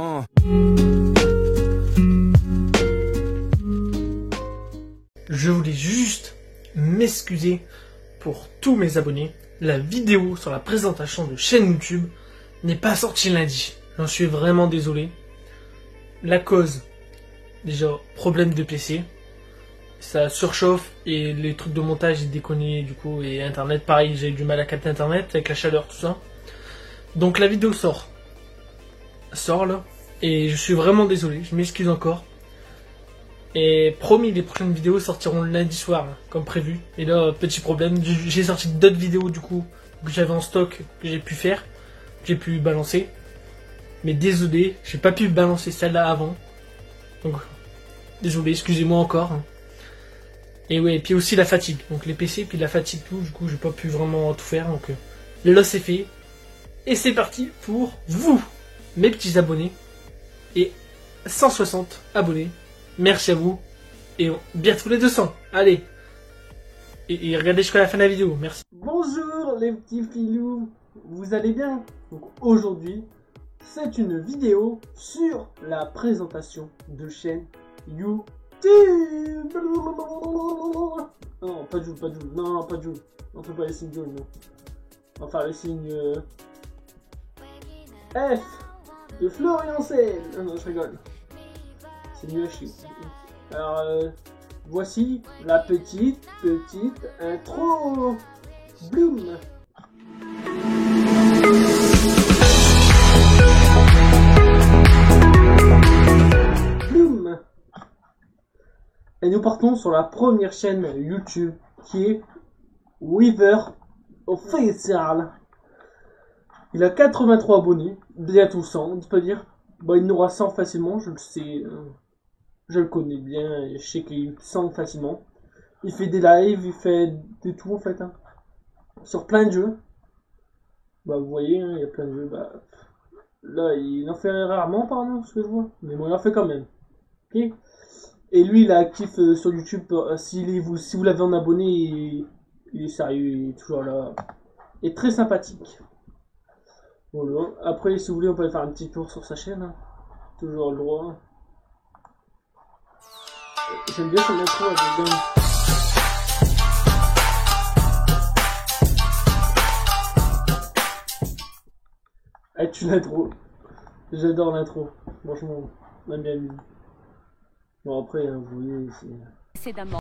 non. Je voulais juste m'excuser pour tous mes abonnés. La vidéo sur la présentation de chaîne YouTube n'est pas sortie lundi. J'en suis vraiment désolé. La cause, déjà, problème de PC. Ça surchauffe et les trucs de montage ils déconnaient du coup. Et internet, pareil, j'ai eu du mal à capter internet avec la chaleur, tout ça. Donc la vidéo sort là. Et je suis vraiment désolé, je m'excuse encore. Et promis, les prochaines vidéos sortiront le lundi soir, là, comme prévu. Et là, petit problème, j'ai sorti d'autres vidéos du coup, que j'avais en stock, que j'ai pu faire, que j'ai pu balancer. Mais désolé, j'ai pas pu balancer celle-là avant. Donc, désolé, excusez-moi encore. Et ouais, et puis aussi la fatigue. Donc les PC, puis la fatigue, tout, du coup, j'ai pas pu vraiment tout faire. Donc là, c'est fait. Et c'est parti pour vous, mes petits abonnés. Et 160 abonnés. Merci à vous. Et bientôt les 200. Allez. Et regardez jusqu'à la fin de la vidéo. Merci. Bonjour les petits filous. Vous allez bien? Donc aujourd'hui, c'est une vidéo sur la présentation de chaîne YouTube. Non, pas de joue, pas de joue. Non, pas de joue. On fait pas les signes jaunes, non. On va faire le signe F de Florian Cell. Non, je rigole. C'est mieux à chier. Alors, voici la petite intro. Bloom. Bloom. Et nous partons sur la première chaîne YouTube qui est Weaver Official. Il a 83 abonnés, bientôt 100, on peut dire. Bon, il n'aura 100 facilement, je le sais. Je le connais bien, je sais qu'il 100 facilement. Il fait des lives, il fait des tout en fait. Hein. Sur plein de jeux. Bah vous voyez, hein, il y a plein de jeux. Bah, là, il en fait rarement pardon, ce que je vois. Mais bon, il en fait quand même. Ok. Et lui, il est actif sur YouTube. Si vous l'avez en abonné, il est sérieux, il est toujours là. Et très sympathique. Voilà. Après, si vous voulez, on peut aller faire un petit tour sur sa chaîne. Hein. Toujours le droit. J'aime bien son intro avec dingue. Ah, tu l'intro. J'adore l'intro. Franchement, on bien mis. Bon, après, hein, vous voyez, c'est. Précédemment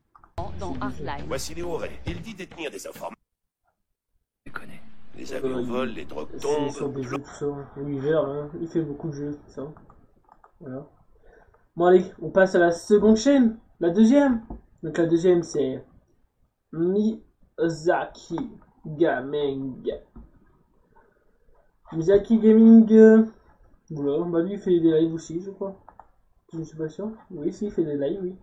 dans Hardline. Voici Léo Ray. Il dit détenir des informations. Je connais. Les avions volent, les drogues C'est sur tombent. des jeux, tout ça. Weaver, hein, il fait beaucoup de jeux, tout ça. Voilà. Bon, allez, on passe à la seconde chaîne. La deuxième. Donc, la deuxième, c'est Mizaki Gaming. Mizaki Gaming. Voilà, bah lui, il fait des lives aussi, je crois. Je ne suis pas sûr. Oui, si, il fait des lives, oui.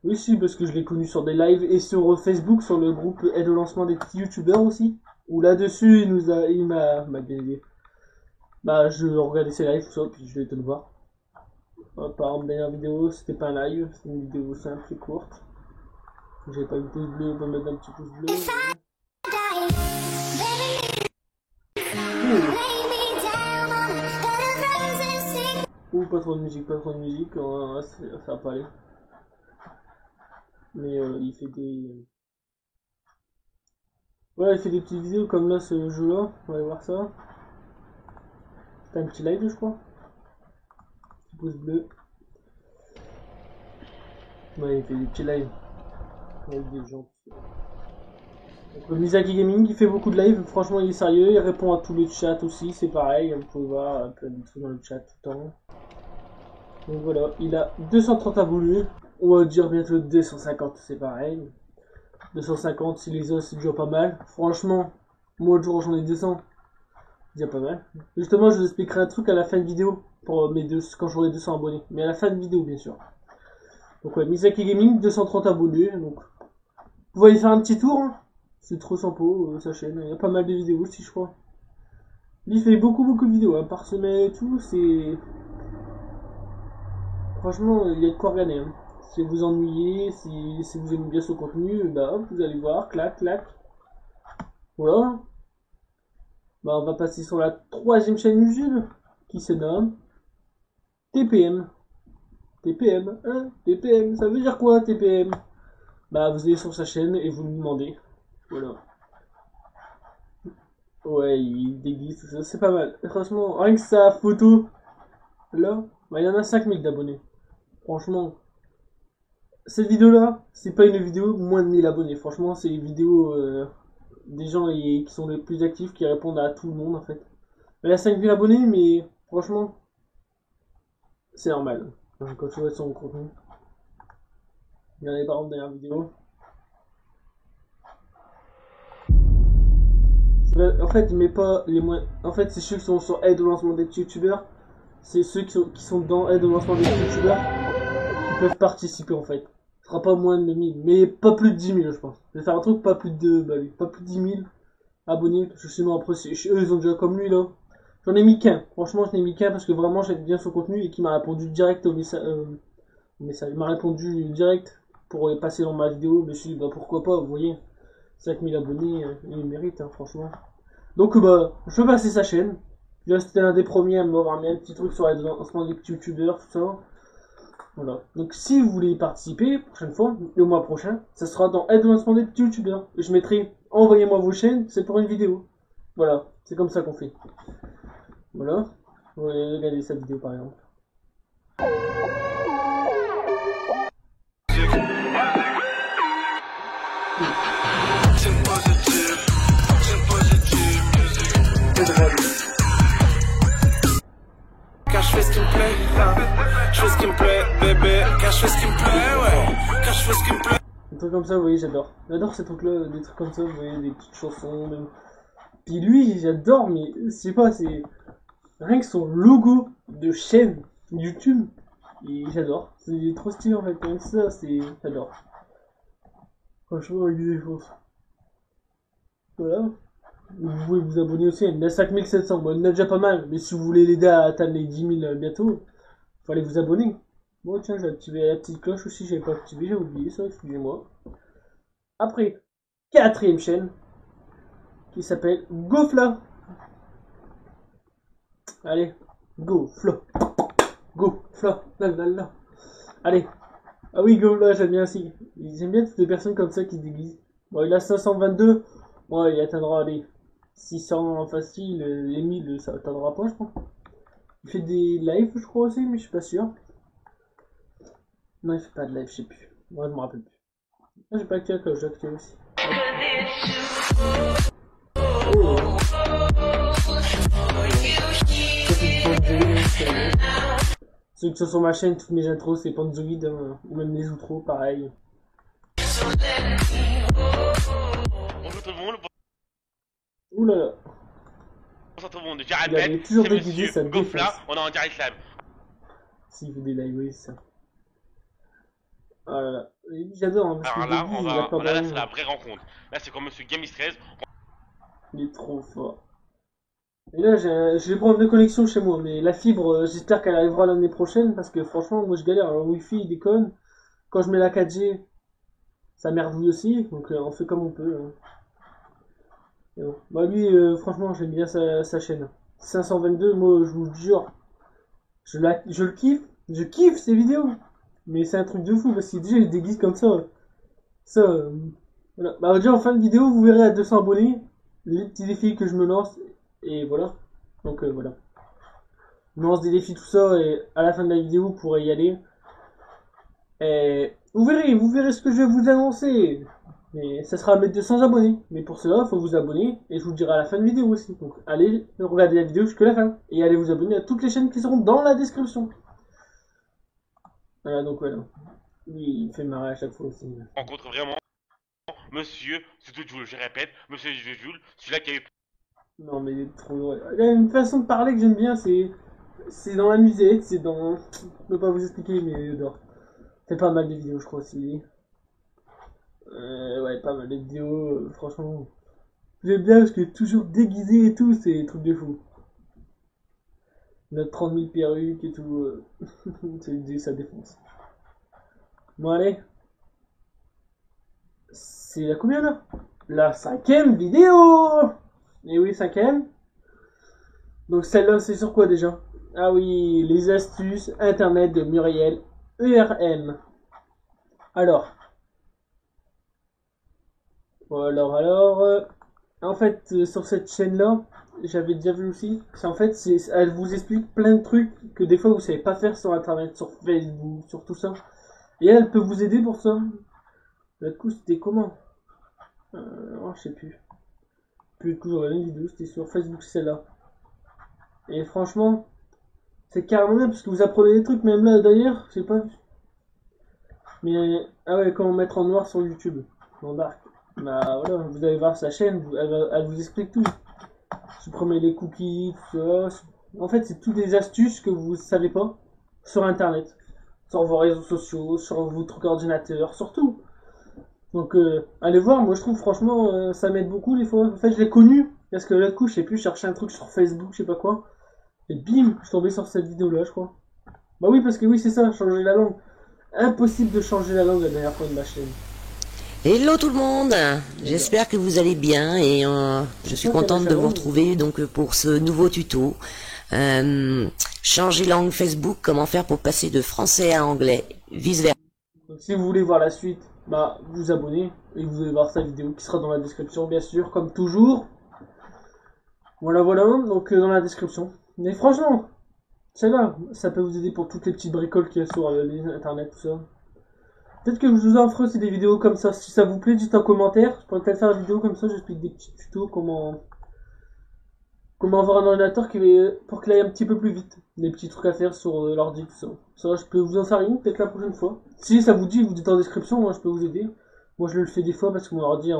Oui, si, parce que je l'ai connu sur des lives et sur Facebook, sur le groupe aide au lancement des petits youtubeurs aussi. Où là-dessus, il m'a bien aidé. Bah, je regardais ses lives, tout ça, puis je vais te le voir. Par exemple, dernière vidéo, c'était pas un live, c'était une vidéo simple et courte. J'ai pas eu de pouce bleu, on va mettre un petit pouce bleu. Ouh, pas trop de musique, ça va pas aller. Mais il fait des... Ouais, il fait des petites vidéos comme là, ce jeu-là, on va voir ça. C'est un petit live, je crois. Petit pouce bleu. Ouais, il fait des petits lives. Avec des gens. Donc, le Mizaki Gaming, il fait beaucoup de lives, franchement il est sérieux, il répond à tous les chats aussi, c'est pareil, vous pouvez voir plein de trucs dans le chat tout le temps. Donc voilà, il a 230 abonnés, on va dire bientôt 250, c'est pareil. 250 si les os c'est déjà pas mal, franchement, moi le jour j'en ai 200, c'est déjà pas mal. Justement je vous expliquerai un truc à la fin de vidéo, pour quand j'aurai 200 abonnés, mais à la fin de vidéo bien sûr. Donc ouais, Mizaki Gaming, 230 abonnés, donc vous pouvez aller faire un petit tour, hein. C'est trop sympa, sa chaîne, il y a pas mal de vidéos aussi je crois. Lui il fait beaucoup de vidéos, hein, par semaine et tout, c'est... Franchement, il y a de quoi regarder. Hein. Si vous ennuyez, si vous aimez bien son contenu, bah hop, vous allez voir, clac, clac. Voilà. Bah on va passer sur la troisième chaîne YouTube, qui se nomme TPM. TPM, hein? TPM, ça veut dire quoi TPM? Bah vous allez sur sa chaîne et vous lui demandez. Voilà. Ouais, il déguise tout ça, c'est pas mal. Franchement, rien que sa photo, là, bah, il y en a 5000 d'abonnés. Franchement, cette vidéo-là, c'est pas une vidéo moins de 1000 abonnés. Franchement, c'est une vidéo des gens qui sont les plus actifs, qui répondent à tout le monde en fait. Elle a 5000 abonnés, mais franchement, c'est normal. Quand tu vois son contenu. Regardez par exemple dernière vidéo. En fait, il met pas les moins. En fait, c'est ceux qui sont sur aide au lancement des youtubeurs. C'est ceux qui sont dans aide au lancement des youtubeurs qui peuvent participer en fait. Ce sera pas moins de 1000, mais pas plus de 10 000, je pense. Je vais faire un truc pas plus de, bah, pas plus de 10 000 abonnés, parce que sinon après, eux ils ont déjà comme lui là. J'en ai mis qu'un. Franchement, je n'ai mis qu'un parce que vraiment j'aime bien son contenu et qui m'a répondu direct au message. Il m'a répondu direct pour passer dans ma vidéo. Je me suis dit, bah pourquoi pas, vous voyez. 5000 abonnés, il mérite, hein, franchement. Donc, bah, je peux passer sa chaîne. Là, c'était un des premiers à m'avoir mis un petit truc sur les lancements des youtubeurs, tout ça. Voilà. Donc, si vous voulez y participer, prochaine fois, le mois prochain, ça sera dans aide au lancement des youtubeurs. Et je mettrai, envoyez-moi vos chaînes, c'est pour une vidéo. Voilà, c'est comme ça qu'on fait. Voilà. Vous allez regarder cette vidéo par exemple. Car je fais ce qui me plaît, je fais ce qui me plaît, bébé. Car je fais ce qui me plaît, ouais. Car je fais ce qui me plaît. Des trucs comme ça, vous voyez, j'adore. J'adore ces trucs-là, des trucs comme ça, vous voyez, des petites chansons. Même. Puis lui, j'adore, mais je sais pas, c'est rien que son logo de chaîne YouTube, et j'adore. C'est trop stylé en fait, comme ça, c'est j'adore. Franchement, avec des choses. Voilà. Vous pouvez vous abonner aussi, il y en a 5700, bon, il y en a déjà pas mal, mais si vous voulez l'aider à atteindre les 10 000 bientôt, il fallait vous abonner. Bon tiens, j'ai activé la petite cloche aussi, j'avais pas activé, j'ai oublié ça, excusez-moi. Après, quatrième chaîne, qui s'appelle GoFla. Allez, GoFla. GoFla, là. Allez. Ah oui, GoFla, j'aime bien aussi. J'aime bien toutes les personnes comme ça qui se déguisent. Bon, il a 522, bon, il atteindra, allez, 600 facile, les 1000, ça atteindra pas, je crois. Il fait des lives, je crois aussi, mais je suis pas sûr. Non, il fait pas de live, je sais plus. Moi, je me rappelle plus. Ah, j'ai pas activé la cloche, j'ai activé aussi. Oh. Ceux qui sont sur ma chaîne, toutes mes intros, c'est Panzoid, hein, ou même les outros, pareil. Bonjour tout le monde. Ouh là là. Bonjour tout le monde. Je Il avait répète, toujours c'est déguisé sa monsieur Gofla, défense. on est en direct live. S'il fait des lives, oui, c'est ça. Ah là là. J'adore, hein, parce Alors que là, déguise, il a pas là, mal. c'est la vraie rencontre. Là, c'est comme monsieur Gamis 13. Il est trop fort. Et là, j'ai des problèmes de connexion chez moi, mais la fibre, j'espère qu'elle arrivera l'année prochaine, parce que franchement, moi je galère. Le Wi-Fi, il déconne. Quand je mets la 4G, ça merdouille aussi, donc on fait comme on peut. Hein. Et bon. Bah lui, franchement, j'aime bien sa chaîne. 522, moi, je vous jure, je le kiffe. Je kiffe ses vidéos. Mais c'est un truc de fou, parce qu'il déjà, il déguise comme ça. Ça, voilà. Bah déjà, en fin de vidéo, vous verrez à 200 abonnés, les petits défis que je me lance. Et voilà. Donc voilà. Je me lance des défis, tout ça, et à la fin de la vidéo, vous pourrez y aller. Et vous verrez ce que je vais vous annoncer. Mais ça sera à mettre 200 abonnés. Mais pour cela, il faut vous abonner. Et je vous le dirai à la fin de la vidéo aussi. Donc allez regarder la vidéo jusqu'à la fin. Et allez vous abonner à toutes les chaînes qui seront dans la description. Voilà, donc voilà. Lui, il fait marrer à chaque fois aussi. Rencontre vraiment monsieur Jules, je répète, monsieur Jules, celui-là qui a eu. Non mais il est trop drôle. Il y a une façon de parler que j'aime bien, c'est dans la musette, c'est dans... Je peux pas vous expliquer, mais j'adore. Fait pas mal de vidéos, je crois aussi. Ouais, pas mal de vidéos, franchement. J'aime bien parce que toujours déguisé et tout, c'est des trucs de fou. Notre 30 000 perruques et tout, ça défonce. Bon allez. C'est la combien là? La 5e vidéo. Et oui, 5e. Donc celle-là, c'est sur quoi déjà? Ah oui, les astuces internet de Muriel ERM. Alors. En fait, sur cette chaîne-là, j'avais déjà vu aussi. En fait, elle vous explique plein de trucs que des fois vous savez pas faire sur internet, sur Facebook, sur tout ça. Et elle peut vous aider pour ça. L'autre coup, c'était comment? Je sais plus. Plus coup, j'aurais une vidéo, c'était sur Facebook, celle-là. Et franchement, c'est carrément bien parce que vous apprenez des trucs, même là d'ailleurs, j'ai pas vu. Mais, ah ouais, comment mettre en noir sur YouTube. Dans Dark. Bah voilà, vous allez voir sa chaîne, elle vous explique tout. Supprimer les cookies, tout ça. En fait, c'est toutes des astuces que vous savez pas sur internet. Sur vos réseaux sociaux, sur votre ordinateur, sur tout. Donc, allez voir, moi je trouve franchement, ça m'aide beaucoup des fois. En fait, je l'ai connu, parce que là, coup, je sais plus, je cherchais un truc sur Facebook, je sais pas quoi. Et bim, je suis tombé sur cette vidéo-là, je crois. Bah oui, parce que oui, c'est ça, changer la langue. Impossible de changer la langue la dernière fois de ma chaîne. Hello tout le monde, j'espère que vous allez bien et je suis contente de vous retrouver donc pour ce nouveau tuto. Changer langue Facebook, comment faire pour passer de français à anglais, vice versa. Donc si vous voulez voir la suite, bah vous abonnez et vous allez voir sa vidéo qui sera dans la description bien sûr, comme toujours. Voilà, donc dans la description. Mais franchement, celle-là, ça peut vous aider pour toutes les petites bricoles qu'il y a sur internet, tout ça. Peut-être que je vous en ferai aussi des vidéos comme ça, si ça vous plaît, dites en commentaire. Je pourrais peut-être faire une vidéo comme ça, j'explique des petits tutos, comment avoir un ordinateur pour qu'il aille un petit peu plus vite. Des petits trucs à faire sur l'ordi, tout ça. Ça, je peux vous en faire une, peut-être la prochaine fois. Si ça vous dit, vous dites en description, moi je peux vous aider. Moi je le fais des fois parce que mon ordi,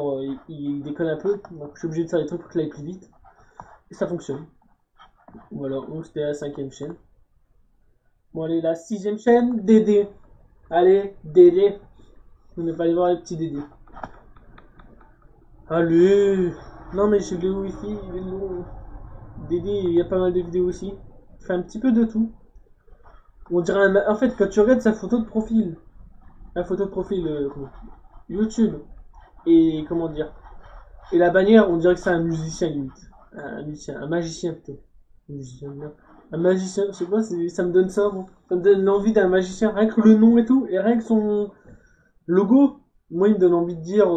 il déconne un peu, donc je suis obligé de faire des trucs pour qu'il aille plus vite. Et ça fonctionne. Voilà, donc c'était la 5ème chaîne. Bon allez, la 6ème chaîne, Dédé. Allez, Dédé. On va aller voir les petits Dédé. Allez. Non mais j'ai le wifi, il est long. Dédé, il y a pas mal de vidéos aussi. Il fait un petit peu de tout. On dirait en fait, quand tu regardes sa photo de profil, la photo de profil YouTube, et comment dire, et la bannière, on dirait que c'est un musicien limite. Un magicien plutôt. Un magicien, je sais pas, ça me donne ça, bon. Ça me donne l'envie d'un magicien, rien que le nom et tout, et rien que son logo, moi il me donne envie de dire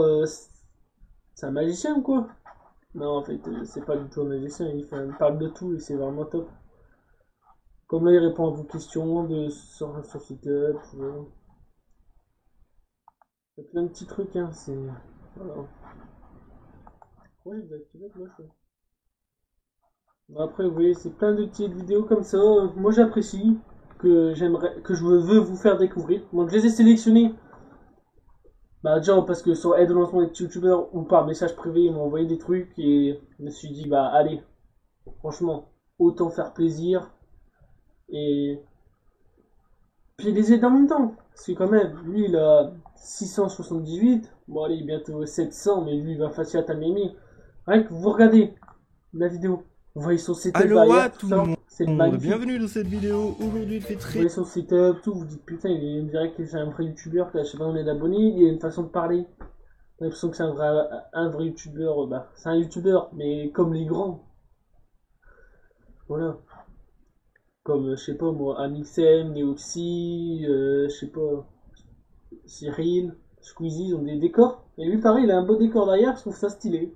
c'est un magicien ou quoi? Non, en fait, c'est pas du tout un magicien, il parle de tout et c'est vraiment top. Comme là, il répond à vos questions sur SiteUp, il y a plein de petits trucs, hein, c'est... Voilà. Ouais, il va activer le moche. Après, vous voyez, c'est plein de petites vidéos comme ça. Moi, j'apprécie, que je veux vous faire découvrir. Donc, je les ai sélectionnés. Bah, déjà, parce que sur aide au lancement des youtubeurs ou par message privé, ils m'ont envoyé des trucs et je me suis dit, bah, allez, franchement, autant faire plaisir. Et puis les aider en même temps. Parce que quand même, lui, il a 678. Bon, allez, bientôt 700, mais lui, il va facile atteindre les 1000. Rien que vous regardez la vidéo. Vous voyez son setup derrière, tout ça, c'est magnifique. Bienvenue dans cette vidéo. Aujourd'hui, il fait très... Vous voyez son setup, tout, vous dites putain, il dirait que c'est un vrai youtubeur, je sais pas combien d'abonnés, il a une façon de parler. J'ai l'impression que c'est un vrai youtubeur, bah, c'est un youtubeur, mais comme les grands. Voilà. Comme, je sais pas moi, Amixem, Neoxy, je sais pas, Cyril, Squeezie, ils ont des décors. Et lui, pareil, il a un beau décor derrière, je trouve ça stylé.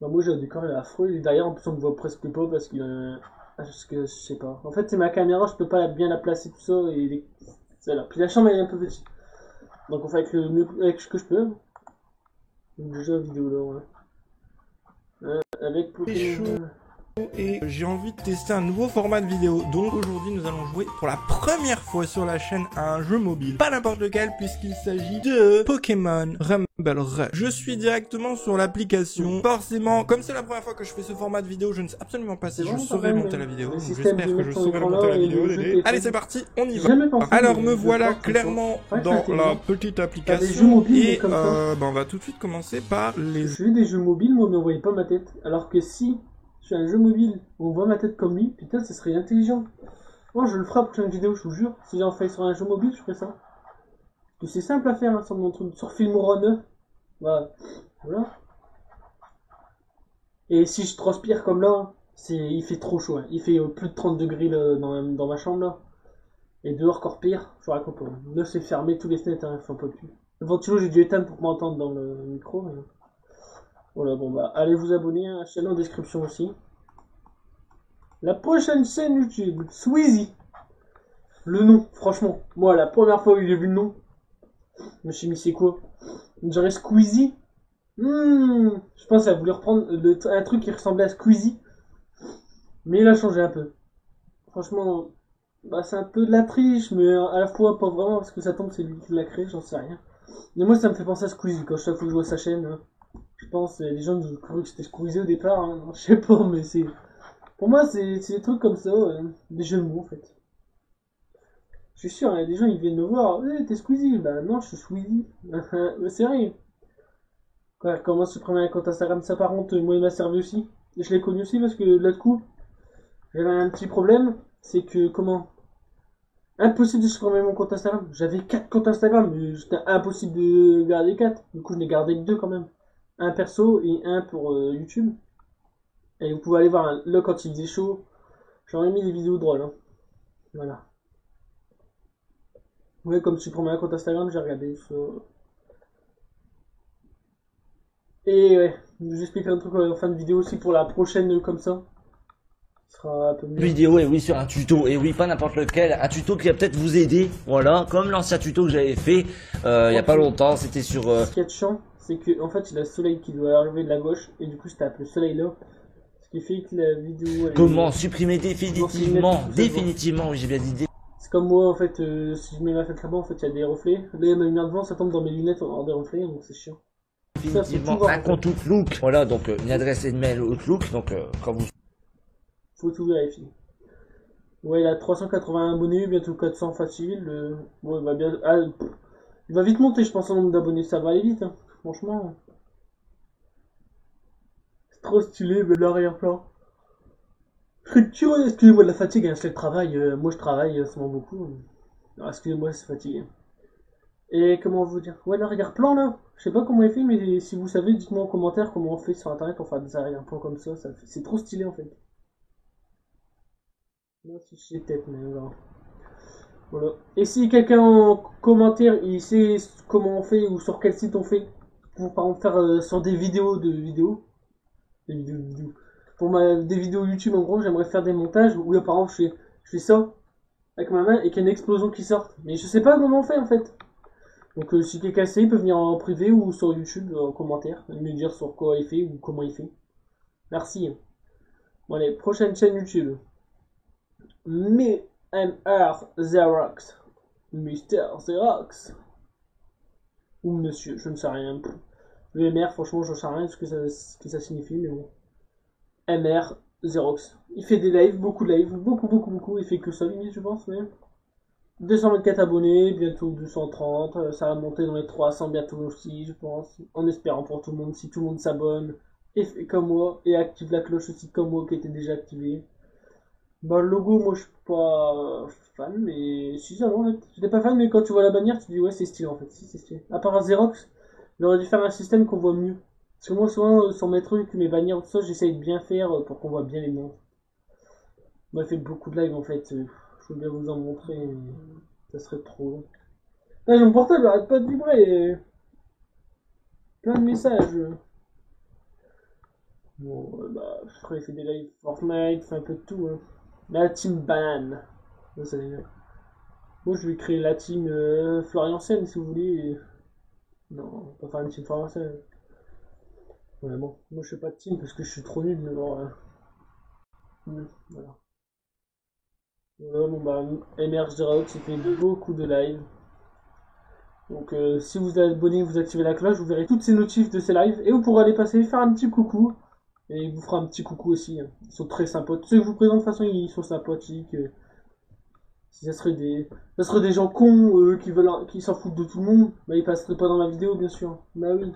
Bah, moi j'ai un décor, il est affreux, et derrière en plus on me voit presque pas parce qu'il a... Parce que je sais pas. En fait c'est ma caméra, je peux pas bien la placer tout ça, et voilà. Puis la chambre elle est un peu petite. Donc on fait avec le mieux avec ce que je peux. Donc déjà vidéo là, ouais. Avec Pokémon... Et j'ai envie de tester un nouveau format de vidéo. Donc aujourd'hui nous allons jouer pour la première fois sur la chaîne à un jeu mobile. Pas n'importe lequel puisqu'il s'agit de Pokémon Rumble Rush. Je suis directement sur l'application. Forcément, comme c'est la première fois que je fais ce format de vidéo, je ne sais absolument pas si je saurais monter la vidéo. J'espère que je saurai monter la vidéo. Allez c'est parti, on y va. Alors me voilà clairement dans la petite application. Et on va tout de suite commencer par les... Je fais des jeux mobiles, moi mais on voyait pas ma tête. Alors que si... Je suis un jeu mobile, on voit ma tête comme lui, putain, ça serait intelligent. Oh, je le ferai pour une vidéo, je vous jure. Si j'en fais sur un jeu mobile, je ferai ça. Parce que c'est simple à faire, hein, sur mon truc, sur Filmora. Voilà. Et si je transpire comme là, Il fait trop chaud, hein. Il fait plus de 30 degrés là, dans ma chambre là. Et dehors encore pire, je vous raconte pas. Là c'est fermé tous les fenêtres, hein, j'en peux plus. Le ventilo j'ai dû éteindre pour m'entendre dans le micro. Mais... Voilà, bon bah allez vous abonner à la chaîne en description aussi. La prochaine chaîne YouTube, Squeezie. Le nom, franchement, moi la première fois où j'ai vu le nom, je me suis mis c'est quoi? On dirait Squeezie. Je pense qu'elle voulait reprendre un truc qui ressemblait à Squeezie. Mais il a changé un peu. Franchement, bah, c'est un peu de la triche, mais à la fois pas vraiment, parce que ça tombe c'est lui qui l'a créé, j'en sais rien. Mais moi ça me fait penser à Squeezie, quand chaque fois que je vois sa chaîne, hein. Je pense que les gens ont cru que c'était Squeezie au départ, hein. Je sais pas, mais c'est... Pour moi c'est des trucs comme ça, des jeux de mots en fait. Je suis sûr, il y a des gens ils viennent me voir, t'es Squeezie, bah non je suis Squeezie. Mais c'est vrai. Quoi, comment supprimer un compte Instagram, ça par contre, moi il m'a servi aussi. Et je l'ai connu aussi parce que l'autre coup, j'avais un petit problème, c'est que comment... Impossible de supprimer mon compte Instagram. J'avais 4 comptes Instagram, mais c'était impossible de garder 4. Du coup, je n'ai gardé que 2 quand même. Un perso et un pour YouTube. Et vous pouvez aller voir, hein, là quand il faisait chaud, j'aurais mis des vidéos drôles. Hein. Voilà. Ouais, comme supprimer un compte Instagram, j'ai regardé ça. Et ouais, j'expliquerai un truc en fin de vidéo aussi pour la prochaine comme ça. Un peu mieux. Vidéo, et oui, sur un tuto, et oui, pas n'importe lequel, un tuto qui va peut-être vous aider, voilà, comme l'ancien tuto que j'avais fait il y a pas longtemps, c'était sur... Ce qui est chiant, c'est que en fait il a le soleil qui doit arriver de la gauche, et du coup je tape le soleil là, ce qui fait que la vidéo... Comment supprimer définitivement, oui j'ai bien dit... C'est comme moi en fait, si je mets ma fenêtre là-bas, en fait il y a des reflets, là ma lumière devant ça tombe dans mes lunettes en des reflets, donc c'est chiant. Définitivement, un compte Outlook, voilà, donc une adresse email Outlook, donc quand vous... Faut tout vérifier. Ouais, il a 381 abonnés, bientôt 400 facile. Bon, il va bien... il va vite monter, je pense, en nombre d'abonnés. Ça va aller vite, hein. Franchement. C'est trop stylé, mais l'arrière-plan. Je serais curieux, excusez-moi de la fatigue, hein, c'est le travail. Moi, je travaille souvent beaucoup. Alors, excusez-moi, c'est fatigué. Et comment vous dire? Ouais, l'arrière-plan, là. Je sais pas comment il fait, mais si vous savez, dites-moi en commentaire comment on fait sur internet pour faire des arrière-plans comme ça. C'est trop stylé, en fait. Non, si je sais peut-être, mais voilà. Et si quelqu'un en commentaire il sait comment on fait ou sur quel site on fait pour par exemple faire sur des vidéos pour des vidéos YouTube en gros, j'aimerais faire des montages où là par exemple je fais ça avec ma main et qu'il y a une explosion qui sort, mais je sais pas comment on fait en fait. Donc si quelqu'un sait, il peut venir en privé ou sur YouTube en commentaire et me dire sur quoi il fait ou comment il fait. Merci. Bon allez, prochaine chaîne YouTube. Me MR Xerox. Mister Xerox. Ou monsieur, je ne sais rien. Le MR, franchement, je ne sais rien ce que ça signifie, mais bon. MR Xerox. Il fait des lives, beaucoup de lives, beaucoup. Il fait que ça, limite, je pense, mais. 224 abonnés, bientôt 230. Ça va monter dans les 300 bientôt aussi, je pense. En espérant pour tout le monde, si tout le monde s'abonne, et fait comme moi, et active la cloche aussi comme moi qui était déjà activée. Bah, le logo, moi je suis pas fan, mais si ça va en fait. J'étais pas fan, mais quand tu vois la bannière, tu te dis ouais, c'est stylé en fait. Si, c'est stylé. À part Xerox, j'aurais dû faire un système qu'on voit mieux. Parce que moi, souvent, sur mes trucs, mes bannières, tout ça, j'essaye de bien faire pour qu'on voit bien les noms. Moi, j'ai fait beaucoup de live en fait. Je veux bien vous en montrer, mais ça serait trop long. Là, mon portable arrête pas de vibrer. Plein de messages. Bon, bah, après, il fait des lives Fortnite, fait un peu de tout, hein. La team banane. Ça, moi je vais créer la team Florian-Sen si vous voulez. Non, pas faire une team Florian-Sen. Ouais, bon, moi je fais pas de team parce que je suis trop nul, mais bon. Voilà. Voilà, bon bah, MR Xerox, il fait beaucoup de live. Donc si vous êtes abonné, vous activez la cloche, vous verrez toutes ces notifs de ces lives et vous pourrez aller passer faire un petit coucou. Et il vous fera un petit coucou aussi. Hein. Ils sont très sympas. Ceux que je vous présente de toute façon, ils sont sympathiques. Si ça serait des gens cons qui s'en foutent de tout le monde, bah ils passeraient pas dans la vidéo bien sûr. Bah oui.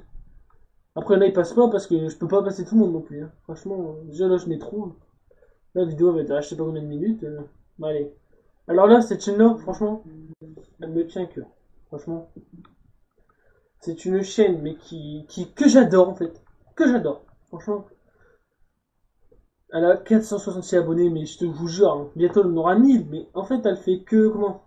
Après là ils passent pas parce que je peux pas passer tout le monde non plus. Hein. Franchement, déjà là je n'ai trop. La vidéo va être je sais pas combien de minutes. Bah allez. Alors là cette chaîne là, franchement, elle me tient que. Franchement. C'est une chaîne mais que j'adore en fait. Que j'adore. Franchement. Elle a 466 abonnés, mais je te vous jure, hein, bientôt elle en aura 1000. Mais en fait, elle fait que... Comment?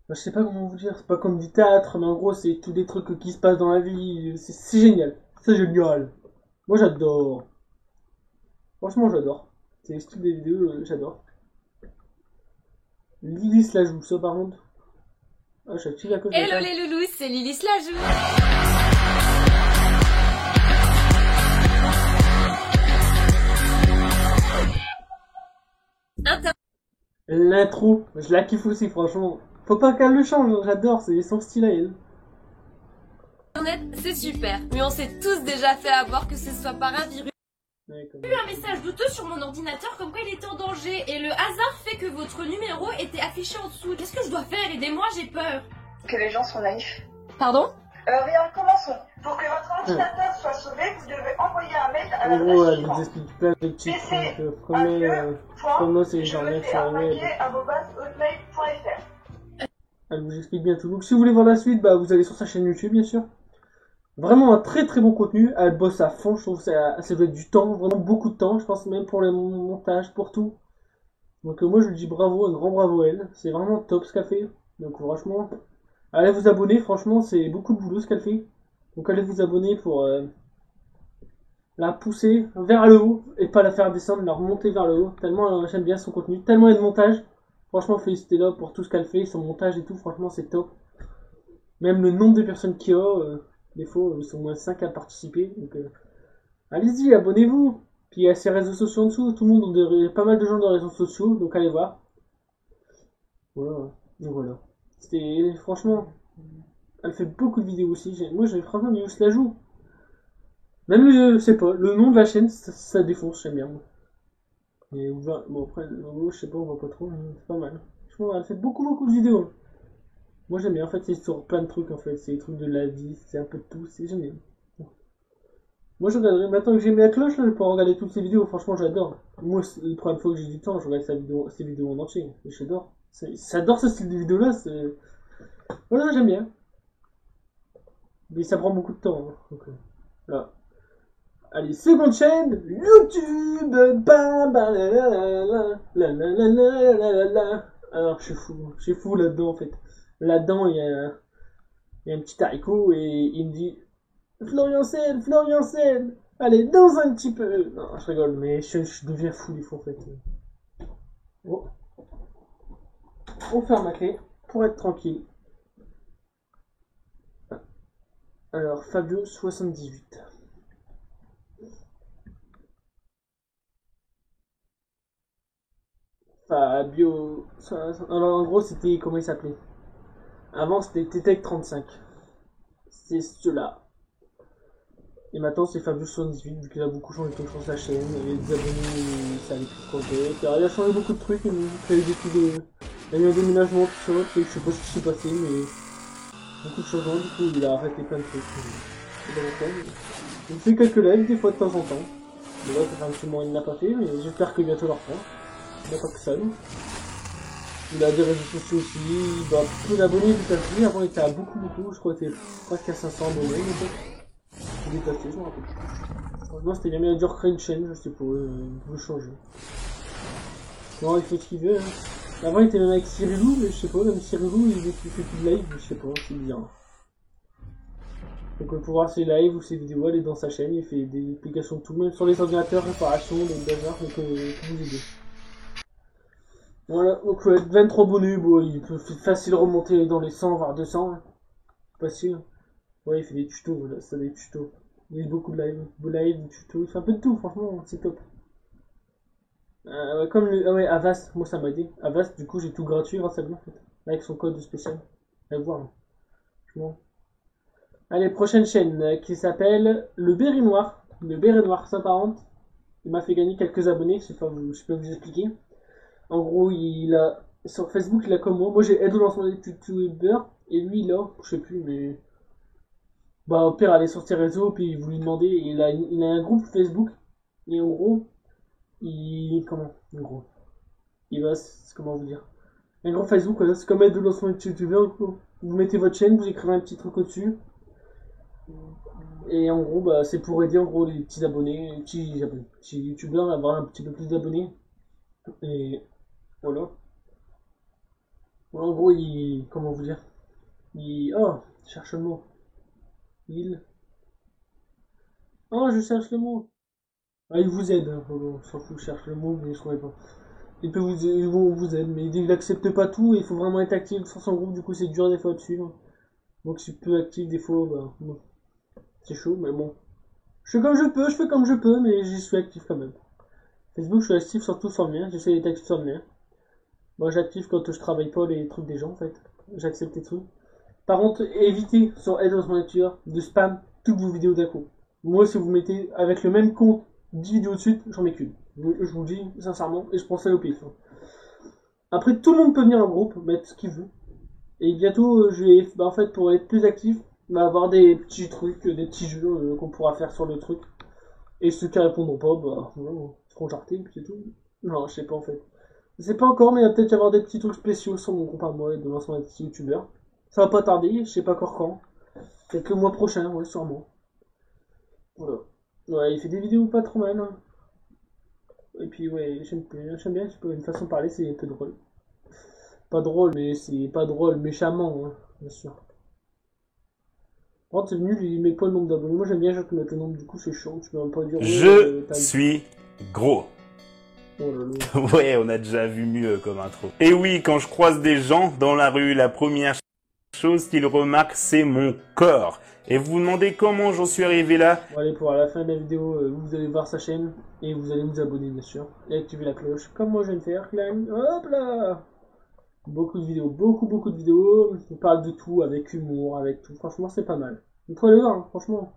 Je sais pas comment vous dire, c'est pas comme du théâtre, mais en gros, c'est tous des trucs qui se passent dans la vie. C'est génial. C'est génial. Moi, j'adore. Franchement, j'adore. C'est le style des vidéos, j'adore. Lilith la joue, ça par contre. Ah, j'active la cloche. Hello les loulous, c'est Lilith la joue. L'intro, je la kiffe aussi, franchement. Faut pas qu'elle le change, j'adore, c'est son style à elle. Internet, c'est super, mais on s'est tous déjà fait avoir que ce soit par un virus. Ouais, J'ai eu un message douteux sur mon ordinateur comme quoi il était en danger et le hasard fait que votre numéro était affiché en dessous. Qu'est-ce que je dois faire? Aidez-moi, j'ai peur. Que les gens sont naïfs. Pardon? Bien, commençons. Pour que votre ordinateur soit sauvé, vous devez envoyer un mail à En gros, elle l'adresse vous suivante. explique plein de petits trucs. Comment c'est genre web. Elle vous explique bien tout. Donc si vous voulez voir la suite, bah vous allez sur sa chaîne YouTube, bien sûr. Vraiment un très très bon contenu. Elle bosse à fond, je trouve que ça doit être du temps, vraiment beaucoup de temps, je pense même pour le montage, pour tout. Donc moi je lui dis bravo, un grand bravo à elle. C'est vraiment top ce qu'elle fait. Donc franchement, allez vous abonner, franchement c'est beaucoup de boulot ce qu'elle fait. Donc allez vous abonner pour la pousser vers le haut et pas la faire descendre, la remonter vers le haut. Tellement j'aime bien son contenu, tellement il y a de montage. Franchement félicitez-la pour tout ce qu'elle fait, son montage et tout, franchement c'est top. Même le nombre de personnes qu'il y a, des fois ils sont au moins 5 à participer. Donc allez-y, abonnez-vous. Puis il y a ses réseaux sociaux en dessous, tout le monde, il y a pas mal de gens dans les réseaux sociaux, donc allez voir. Voilà, donc voilà. C'était franchement, elle fait beaucoup de vidéos aussi. Moi j'ai franchement Lilith la joue. Même le, je sais pas, le nom de la chaîne, ça défonce, j'aime bien. Mais bon après le logo, je sais pas, on voit pas trop, mais c'est pas mal. Franchement, elle fait beaucoup de vidéos. Moi j'aime bien, en fait c'est sur plein de trucs en fait, c'est des trucs de la vie, c'est un peu de tout, c'est génial. Moi je regarderai, maintenant que j'ai mis la cloche là, je peux regarder toutes ces vidéos, franchement j'adore. Moi la première fois que j'ai du temps, je regarde ses vidéos en entier, et j'adore. J'adore ce style de vidéo là, c'est... Voilà, j'aime bien. Mais ça prend beaucoup de temps, hein. Donc, voilà. Allez, seconde chaîne, YouTube. Alors je suis fou là-dedans en fait. Là-dedans il y a un petit haricot et il me dit Florian Sen, allez dans un petit peu. Non, je rigole, mais je deviens fou des fois en fait. Oh. On ferme ma clé pour être tranquille. Alors Fabio 78. Fabio. Alors en gros c'était comment il s'appelait. Avant c'était Tetec 35. C'est cela. Et maintenant c'est Fabio 78 vu qu'il a beaucoup changé de sa chaîne. Il y a des abonnés, ça allait plus compter. Il a changé beaucoup de trucs. Il a eu des coups de. Il y a eu un déménagement, tout ça. Je sais pas ce qui s'est passé, mais. Beaucoup de changements, du coup il a arrêté plein de trucs. Il fait quelques lives des fois de temps en temps. Mais là ça fait un petit moment il n'a pas fait, mais j'espère que bientôt le reprend. Il n'a pas que ça, nous. Il a des réseaux sociaux aussi, il doit peu d'abonnés tout à fait. Avant il était à beaucoup, je crois qu'il était presque à 500 abonnés. Il est passé, je me rappelle. Franchement c'était bien, il a dû recréer une chaîne, je sais pas, il veut changer. Non, il fait ce qu'il veut. Hein. Avant il était même avec Cyrilou, mais je sais pas, même Cyrilou il fait plus de live, je sais pas, c'est bizarre. Donc pour voir ses lives ou ses vidéos, allez dans sa chaîne, il fait des explications de tout, même sur les ordinateurs, réparation, des bazars, donc vous aider. Voilà, donc 23 abonnés, bon, il peut facile remonter dans les 100 voire 200. Hein. Facile. Ouais, il fait des tutos, voilà, ça des tutos. Il y a beaucoup de live, des tutos, il fait un peu de tout, franchement, c'est top. Comme le, ah ouais, Avast, moi ça m'a aidé. Avast, du coup j'ai tout gratuit grâce à lui en fait. Avec son code spécial. Allez voir. Franchement. Allez, prochaine chaîne qui s'appelle Le Béret Noir. Le Béret Noir, ça par contre. Il m'a fait gagner quelques abonnés, je peux vous expliquer. En gros, il a sur Facebook, il a comme moi. Moi j'ai aide au lancement des youtubeurs. Et lui il a, je sais plus, mais. Bah au pire, aller sur ses réseaux, puis vous lui demandez. Il a un groupe Facebook. Et en gros. Comment en gros il va, comment vous dire, un gros Facebook, voilà, c'est comme aide de lancement de youtubeur. Vous mettez votre chaîne, vous écrivez un petit truc au-dessus, Et en gros, bah, c'est pour aider en gros les petits abonnés, petits youtubeurs à avoir un petit peu plus d'abonnés. Et voilà. Voilà, en gros, comment vous dire? Oh, je cherche le mot. Oh, je cherche le mot. Ah, il vous aide, hein. On s'en fout, je cherche le mot, mais je trouvais pas. Il peut vous aide, mais il n'accepte pas tout, et il faut vraiment être actif sur son groupe, du coup c'est dur des fois de suivre. Donc je suis peu actif des fois, bah, bon. C'est chaud, mais bon. Je fais comme je peux, mais j'y suis actif quand même. Facebook, je suis actif surtout sur le mien, j'essaie d'être actif sur le mien. Moi j'active quand je travaille pas les trucs des gens en fait. J'accepte les trucs. Par contre, évitez sur Aide aux nature de spam toutes vos vidéos d'un coup. Moi, si vous mettez avec le même compte 10 vidéos de suite, j'en mets qu'une. Je vous le dis sincèrement, et je pense ça au pif. Après, tout le monde peut venir en groupe, mettre ce qu'il veut. Et bientôt, je vais, en fait, pour être plus actif, avoir des petits trucs, des petits jeux qu'on pourra faire sur le truc. Et ceux qui répondront pas, bah, voilà, seront jartés, puis c'est tout. Non, je sais pas en fait. Je sais pas encore, mais il va peut-être y avoir des petits trucs spéciaux sur mon compte à moi et de l'ensemble des petits youtubeurs. Ça va pas tarder, je sais pas encore quand. Peut-être le mois prochain, ouais, sûrement. Voilà. Ouais, il fait des vidéos pas trop mal. Hein. Et puis, ouais, j'aime bien, une façon de parler, c'est un peu drôle. Pas drôle, mais c'est pas drôle, méchamment, hein, bien sûr. Par contre, c'est nul, il met pas le nombre d'abonnés. Moi, j'aime bien, je peux mettre le nombre, du coup, c'est chiant. Tu peux même pas dire. Je suis gros. Oh là là. Ouais, on a déjà vu mieux comme intro. Et oui, quand je croise des gens dans la rue, la première chose qu'ils remarquent, c'est mon corps. Et vous vous demandez comment j'en suis arrivé là? Bon, allez, pour la fin de la vidéo, vous allez voir sa chaîne et vous allez vous abonner, bien sûr. Et activer la cloche, comme moi je viens de faire. Clan. Hop là! Beaucoup de vidéos, beaucoup de vidéos. On parle de tout, avec humour, avec tout. Franchement, c'est pas mal. Vous pouvez le voir, hein, franchement.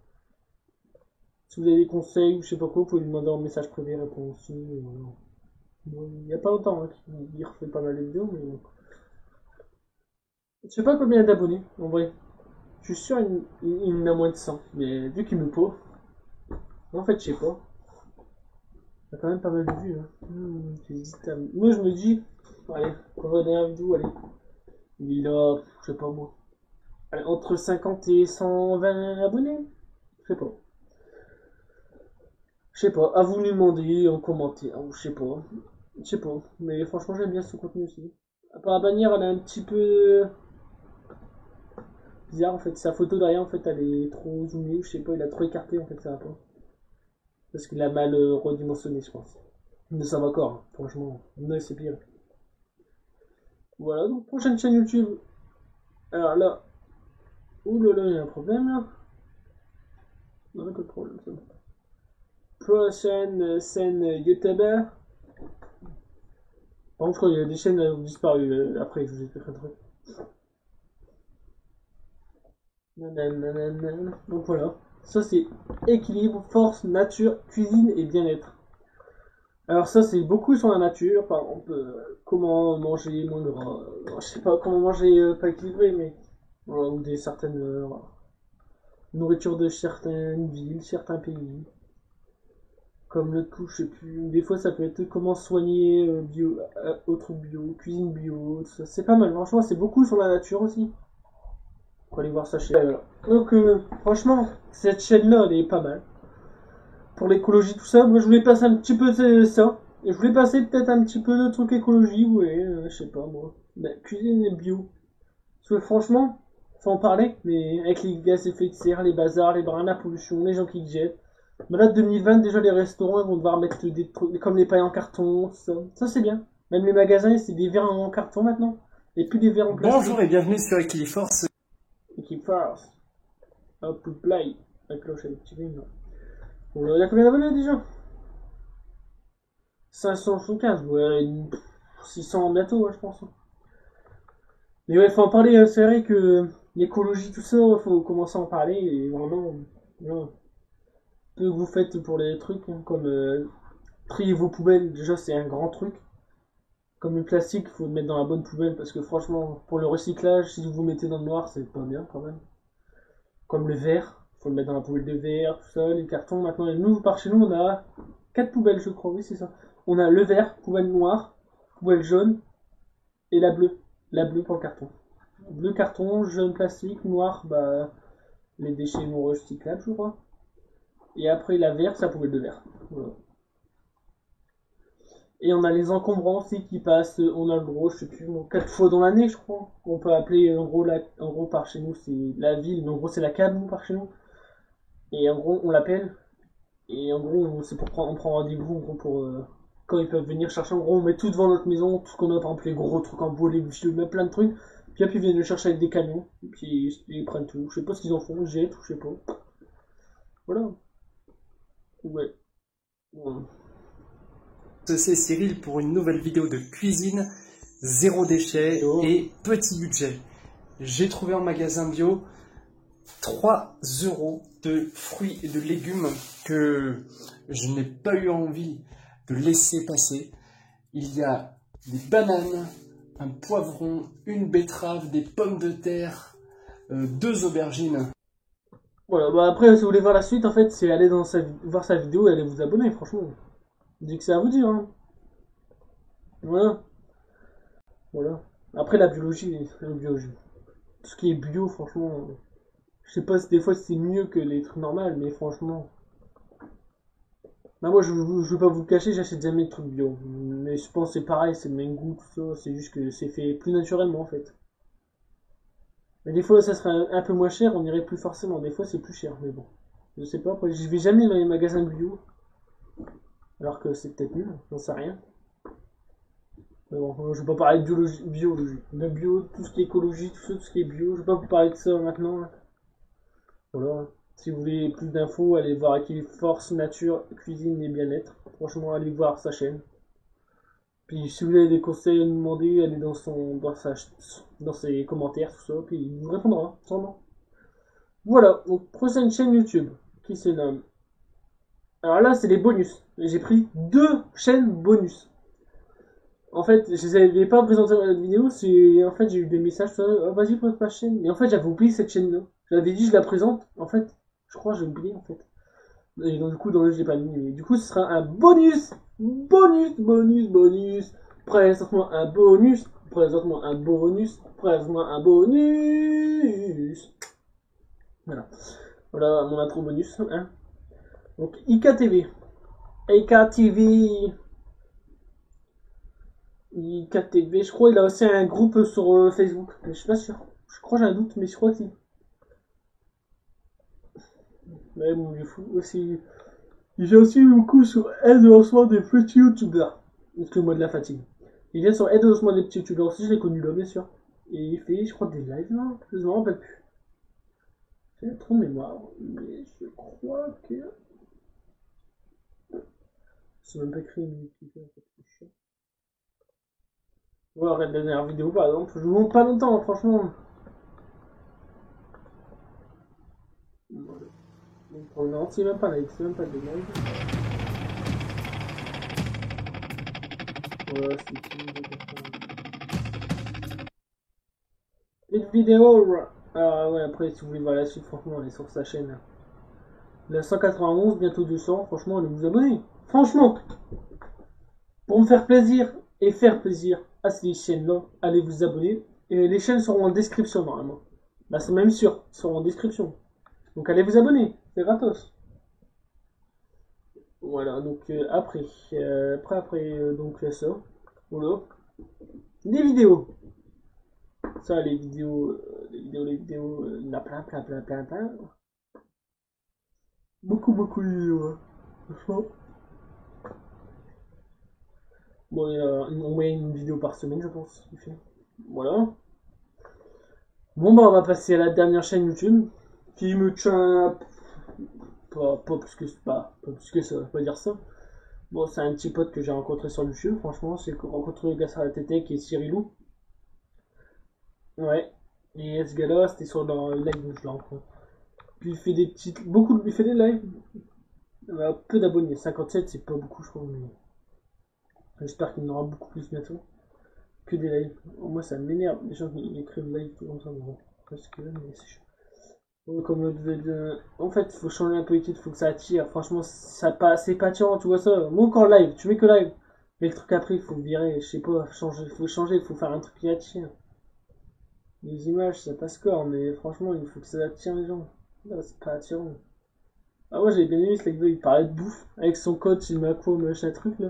Si vous avez des conseils ou je sais pas quoi, vous pouvez lui demander en message privé, répondre aussi. Il y a pas longtemps hein, qu'il refait pas mal de vidéos, mais bon. Je sais pas combien d'abonnés, en vrai. Je suis sûr il en a moins de 100, mais vu qu'il me pose, en fait je sais pas. Il y a quand même pas mal de vues. Hein. Moi je me dis, allez, pour la dernière vidéo, allez. Il a, je sais pas moi, allez, entre 50 et 120 abonnés. Je sais pas. Je sais pas, à vous nous demander en commentaire, ou je sais pas. Je sais pas, mais franchement j'aime bien ce contenu aussi. À part la bannière, elle est un petit peu bizarre en fait, sa photo derrière en fait elle est trop zoomée, je sais pas, il a trop écarté en fait, ça va pas. Parce qu'il a mal redimensionné je pense. Mais ça va encore, hein. Franchement, non c'est pire. Voilà, donc prochaine chaîne YouTube. Alors là, oulala, il y a un problème là. Non, pas de problème, ça. Prochaine scène YouTuber. Par contre, je crois qu'il y a des chaînes qui ont disparu après, je vous ai fait un truc. Donc voilà, ça c'est équilibre, force, nature, cuisine et bien-être. Alors ça c'est beaucoup sur la nature, par exemple comment manger moins gras, je sais pas comment manger pas équilibré, mais voilà, ou des certaines nourritures de certaines villes, certains pays. Comme le tout, je sais plus, des fois ça peut être comment soigner bio, autre bio, cuisine bio, c'est pas mal, franchement c'est beaucoup sur la nature aussi. Faut aller voir sa chaîne. Donc franchement, cette chaîne là elle est pas mal. Pour l'écologie tout ça, moi je voulais passer un petit peu de ça. Et je voulais passer peut-être un petit peu de trucs écologie, ouais, je sais pas moi. Mais cuisine et bio. Parce que franchement, faut en parler, mais avec les gaz à effet de serre, les bazars, les brins, la pollution, les gens qui jettent. Mais là 2020 déjà les restaurants ils vont devoir mettre des trucs comme les pailles en carton, ça c'est bien. Même les magasins c'est des verres en carton maintenant. Et plus des verres en plastique. Bonjour et bienvenue sur Equiliforce. Equiliforce. Hop, play. La cloche elle est activée, non. Bon, il y a combien d'abonnés déjà? 575, ouais, 600 bientôt, ouais, je pense. Mais ouais, faut en parler, c'est vrai que l'écologie, tout ça, faut commencer à en parler, et vraiment, ouais. Ce que vous faites pour les trucs, hein, comme trier vos poubelles, déjà c'est un grand truc. Comme le plastique, faut le mettre dans la bonne poubelle, parce que franchement, pour le recyclage, si vous vous mettez dans le noir, c'est pas bien quand même. Comme le verre, faut le mettre dans la poubelle de verre, tout ça, les cartons, maintenant, et nous, par chez nous, on a 4 poubelles, je crois, oui, c'est ça. On a le vert, poubelle noire, poubelle jaune, et la bleue pour le carton. Bleu carton, jaune plastique, noir, bah, les déchets non recyclables, je crois. Et après la verte, sa poubelle de verre. Voilà. Et on a les encombrants aussi qui passent, on a le droit, je sais plus, 4 fois dans l'année, je crois. On peut appeler, en gros par chez nous, c'est la ville, mais en gros c'est la cave, nous, par chez nous. Et en gros, on l'appelle. Et en gros, c'est pour prendre, on prend rendez-vous, en gros, pour, quand ils peuvent venir chercher. En gros, on met tout devant notre maison, tout ce qu'on a, par exemple, les gros trucs en bois, les vieux, même plein de trucs. Puis après, ils viennent le chercher avec des camions. Et puis, ils prennent tout. Je sais pas ce qu'ils en font, j'ai tout, je sais pas. Voilà. Ouais. C'est Cyril pour une nouvelle vidéo de cuisine, zéro déchet et petit budget. J'ai trouvé en magasin bio 3 € de fruits et de légumes que je n'ai pas eu envie de laisser passer. Il y a des bananes, un poivron, une betterave, des pommes de terre, 2 aubergines. Voilà, bah après, si vous voulez voir la suite, en fait, c'est aller voir sa vidéo et aller vous abonner, franchement. Je dis que c'est à vous dire, hein. Voilà. Voilà. Après, la biologie. Tout ce qui est bio, franchement, je sais pas si des fois c'est mieux que les trucs normaux, mais franchement. Bah, moi, je veux pas vous le cacher, j'achète jamais de trucs bio. Mais je pense que c'est pareil, c'est le même goût, tout ça. C'est juste que c'est fait plus naturellement, en fait. Mais des fois, ça serait un peu moins cher, on irait plus forcément. Des fois, c'est plus cher, mais bon. Je sais pas, après, je vais jamais dans les magasins bio. Alors que c'est peut-être nul, j'en sais rien. Mais bon, je vais pas parler de biologie. De bio, tout ce qui est écologie, tout ce qui est bio. Je vais pas vous parler de ça maintenant. Voilà. Si vous voulez plus d'infos, allez voir Équilibre Force, Nature, Cuisine et Bien-être. Franchement, allez voir sa chaîne. Puis si vous avez des conseils à nous demander, allez dans ses commentaires, tout ça. Puis il vous répondra, sûrement. Voilà, donc prochaine chaîne YouTube, qui se nomme... Alors là, c'est les bonus. J'ai pris 2 chaînes bonus. En fait, je les avais pas présenté dans la vidéo, en fait, j'ai eu des messages, oh, vas-y, présente ma chaîne. Mais en fait, j'avais oublié cette chaîne-là. J'avais dit, je la présente. En fait, je crois que j'ai oublié, en fait. Et donc, du coup, dans le jeu, je l'ai pas mis. Mais du coup, ce sera un bonus. Présente-moi un bonus. Présente-moi un bonus. Présente-moi un bonus. Voilà. Voilà mon intro bonus, hein. Donc IKTV, je crois il a aussi un groupe sur Facebook, mais je suis pas sûr. Je crois j'ai un doute, mais je crois que si. Mais bon, il est fou aussi. Il vient aussi beaucoup sur aide au lancement des petits youtubeurs. Excuse-moi de la fatigue. Il vient sur aide au lancement des petits youtubeurs aussi, je l'ai connu là, bien sûr. Et il fait, je crois, des lives là. Je me rappelle plus. J'ai trop de mémoire, mais je crois que. C'est même pas écrit une vidéo, c'est chiant. Voilà, la dernière vidéo par exemple, je vous montre pas longtemps, franchement. Voilà. Donc, non, c'est même pas live, c'est même pas des lives. Voilà, c'est une vidéo. Alors ouais, après si vous voulez voir la suite, franchement, elle est sur sa chaîne. La 191, bientôt 200, franchement, allez vous abonner. Franchement, pour me faire plaisir et faire plaisir à ces chaînes-là, allez vous abonner. Et les chaînes seront en description normalement. Bah c'est même sûr, seront en description. Donc allez vous abonner, c'est gratos. Voilà, donc après donc ça. Voilà. Les vidéos. Ça, les vidéos, il y en a plein. Beaucoup de vidéos, hein. Franchement. Bon, on met une vidéo par semaine, je pense. Voilà. Bon, bah, on va passer à la dernière chaîne YouTube. Qui me tient... Pas plus que ça, on va dire ça. Bon, c'est un petit pote que j'ai rencontré sur YouTube. Franchement, c'est rencontré grâce à la TT qui est Cyrilou. Ouais. Et ce gars-là, c'était sur leur live où je l'ai rencontré. Puis il fait des petites... il fait des lives. Il a peu d'abonnés. 57, c'est pas beaucoup, je crois. Mais... j'espère qu'il y en aura beaucoup plus bientôt. Que des lives. Moi, ça m'énerve. Les gens qui écrivent live tout comme ça. Bon, parce que mais c'est chaud. Comme en fait, il faut changer un peu les titres, il faut que ça attire. Franchement, c'est pas attirant, tu vois ça. Moi, encore live, tu mets que live. Mais le truc après, il faut virer, je sais pas, changer, il faut faire un truc qui attire. Les images, ça passe corps, mais franchement, il faut que ça attire les gens. Non, c'est pas attirant. Ah, moi j'avais bien aimé ce vidéo, il parlait de bouffe. Avec son code, chez Macro, machin truc là.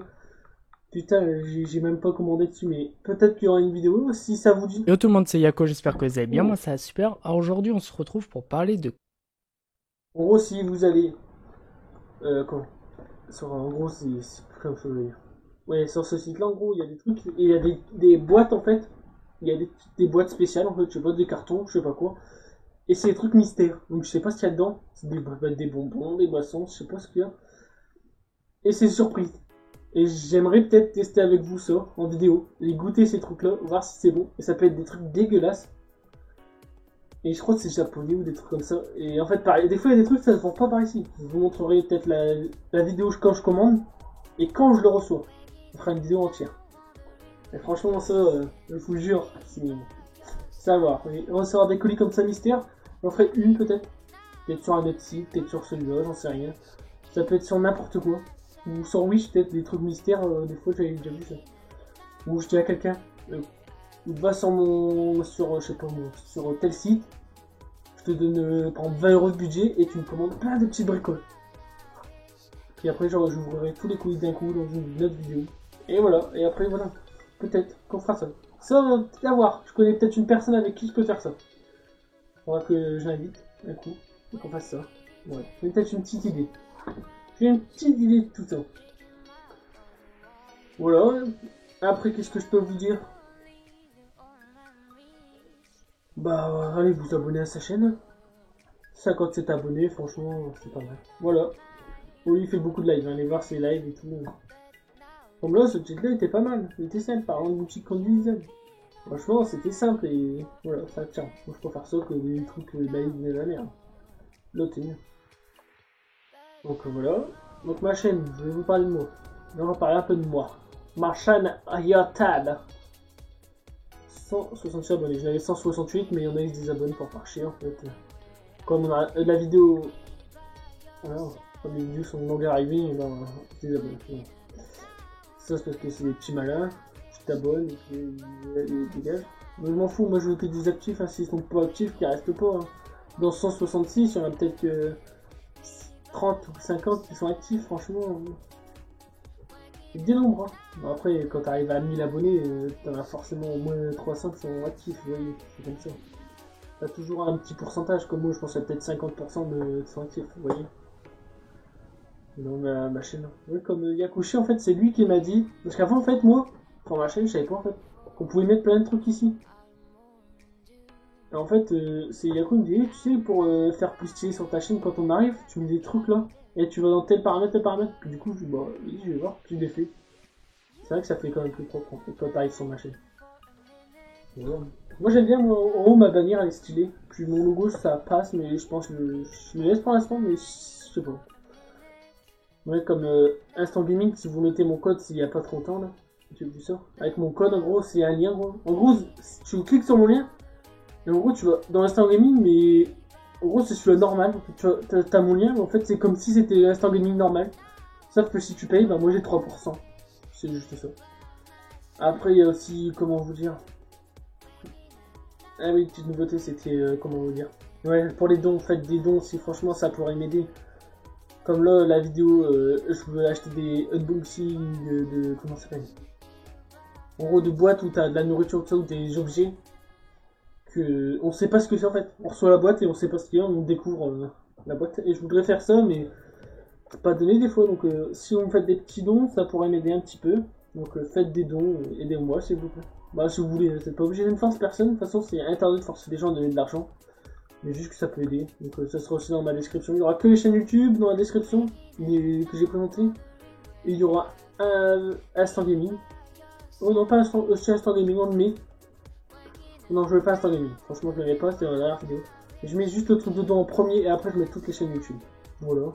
Putain, j'ai même pas commandé dessus, mais peut-être qu'il y aura une vidéo si ça vous dit. Yo tout le monde, c'est Yako, j'espère que vous allez bien, moi ça va super. Alors aujourd'hui on se retrouve pour parler de... En gros, si vous allez... en gros, c'est... Comme je veux dire. Ouais, sur ce site là, en gros, il y a des trucs, il y a des boîtes en fait. Il y a des boîtes spéciales en fait, je sais pas, des cartons, je sais pas quoi. Et c'est des trucs mystères, donc je sais pas ce qu'il y a dedans. C'est des bonbons, des boissons, je sais pas ce qu'il y a. Et c'est surprise. Et j'aimerais peut-être tester avec vous ça, en vidéo, et goûter ces trucs-là, voir si c'est bon. Et ça peut être des trucs dégueulasses. Et je crois que c'est japonais ou des trucs comme ça. Et en fait, pareil, des fois il y a des trucs, ça ne se vend pas par ici. Je vous montrerai peut-être la vidéo quand je commande, et quand je le reçois. On fera une vidéo entière. Et franchement, ça, je vous jure, c'est... Ça va. On va recevoir des colis comme ça mystère. J'en ferai une peut-être. Peut-être sur un autre site, peut-être sur celui-là, j'en sais rien. Ça peut être sur n'importe quoi. Ou sur Wish, peut-être des trucs mystères, des fois j'avais déjà vu ça. Ou je dis à quelqu'un, va sur je sais pas moi, sur tel site, je te donne par exemple 20 € de budget et tu me commandes plein de petites bricoles. Puis après genre j'ouvrirai tous les colis d'un coup dans une autre vidéo. Et voilà, et après voilà, peut-être qu'on fera ça. Ça on va peut-être voir, je connais peut-être une personne avec qui je peux faire ça. Faudra que je l'invite un coup et qu'on fasse ça. Ouais, j'ai peut-être une petite idée. J'ai une petite idée de tout ça. Voilà. Après, qu'est-ce que je peux vous dire? Bah, allez vous abonner à sa chaîne. 57 abonnés, franchement, c'est pas mal. Voilà. Oui, il fait beaucoup de live, allez voir ses lives et tout. Comme là, ce titre-là était pas mal. Il était simple, par exemple, boutique conduisable. Franchement, c'était simple et voilà, ça tient. Moi, je préfère ça que des trucs live de la merde. Là, t'es mieux. Donc voilà, donc ma chaîne, je vais vous parler de moi. On va parler un peu de moi. Ma chaîne Ayatad. 168 abonnés, j'avais 168 mais il y en a qui se désabonnent pour faire chier en fait. Comme on a la vidéo... Voilà, comme les vidéos sont longues arrivées, et ben on se désabonne. Ça c'est parce que c'est des petits malins, tu t'abonnes et puis ils dégagent. Mais je m'en fous, moi je veux que des actifs, hein. S'ils sont pas actifs, qu'ils restent pas. Hein. Dans 166, il y en a peut-être que... 30 ou 50 qui sont actifs, franchement, c'est des nombres. Hein. Bon, après, quand tu arrives à 1000 abonnés, t'en as forcément au moins 300 qui sont actifs, vous voyez, c'est comme ça. T'as toujours un petit pourcentage, comme moi, je pense qu'il y a peut-être 50% qui sont actifs, vous voyez. Dans ma chaîne. Oui, comme Yakushi, en fait, c'est lui qui m'a dit, parce qu'avant, en fait, moi, pour ma chaîne, je savais pas, en fait, qu'on pouvait mettre plein de trucs ici. En fait, c'est Yaku qui me dit, tu sais, pour faire poster sur ta chaîne quand on arrive, tu mets des trucs là, et tu vas dans tel paramètre, puis du coup, je dis, bah, oui, je vais voir, puis je les fais. C'est vrai que ça fait quand même plus propre, en fait, quand t'arrives sur ma chaîne. Voilà. Moi, j'aime bien, moi, en haut, ma bannière, elle est stylée, puis mon logo, ça passe, mais je pense que je le laisse pour l'instant, mais je sais pas. Ouais, comme Instant Gaming, si vous mettez mon code s'il y a pas trop longtemps, là, j'ai vu ça, avec mon code, en gros, c'est un lien, gros. En gros, si tu cliques sur mon lien, et en gros, tu vas dans Instant Gaming, mais en gros, c'est celui-là normal. Tu as mon lien, mais en fait, c'est comme si c'était Instant Gaming normal. Sauf que si tu payes, bah moi j'ai 3%. C'est juste ça. Après, il y a aussi, comment vous dire. Ah oui, petite nouveauté, c'était, comment vous dire. Ouais, pour les dons, faites des dons si franchement ça pourrait m'aider. Comme là, la vidéo, je veux acheter des unboxing de comment ça s'appelle. En gros, de boîtes où t'as de la nourriture, ou des objets. On sait pas ce que c'est en fait. On reçoit la boîte et on sait pas ce qu'il y a, on découvre la boîte. Et je voudrais faire ça, mais pas donner des fois. Donc si vous me faites des petits dons, ça pourrait m'aider un petit peu. Donc faites des dons, aidez-moi s'il vous plaît. Bah si vous voulez, vous n'êtes pas obligé de forcer personne. De toute façon, c'est interdit de forcer des gens à donner de l'argent. Mais juste que ça peut aider. Donc ça sera aussi dans ma description. Il y aura que les chaînes YouTube dans la description que j'ai présenté. Et il y aura un Instant Gaming. Oh non, pas Instant Gaming, on le met. Non, je veux pas Instant Gaming. Franchement, je ne l'avais pas, c'était dans la dernière vidéo. Je mets juste le truc dedans en premier et après je mets toutes les chaînes YouTube. Voilà.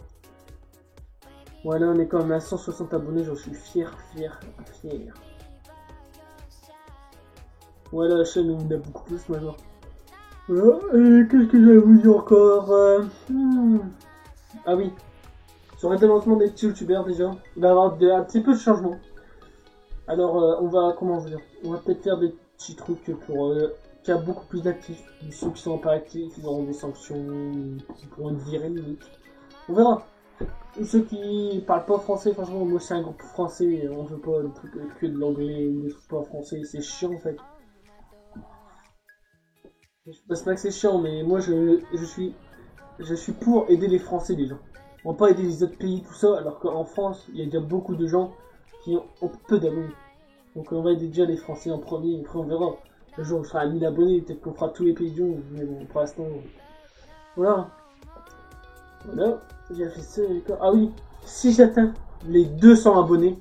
Voilà, on est quand même à 160 abonnés, j'en suis fier. Voilà, la chaîne où on a beaucoup plus maintenant. Voilà, et qu'est-ce que j'allais vous dire encore Ah oui. Sur le développement des petits youtubeurs déjà, il va y avoir un petit peu de changement. Alors, on va, comment vous dire, on va peut-être faire des petits trucs pour qu'il y a beaucoup plus d'actifs. Ceux qui sont pas actifs, ils auront des sanctions, ils pourront être virés limite. On verra. Ceux qui parlent pas français, franchement, moi c'est un groupe français, on veut pas le truc que de l'anglais ou des trucs pas français, c'est chiant en fait. C'est pas que c'est chiant, mais moi je suis pour aider les Français déjà. On va pas aider les autres pays, tout ça, alors qu'en France, il y a déjà beaucoup de gens qui ont peu d'abonnés. Donc on va aider déjà les Français en premier, après on verra. Le jour où je serai à 1000 abonnés, peut-être qu'on fera tous les pays du monde, mais bon, pour l'instant, voilà. Voilà, j'ai fait ça, ah oui, si j'atteins les 200 abonnés,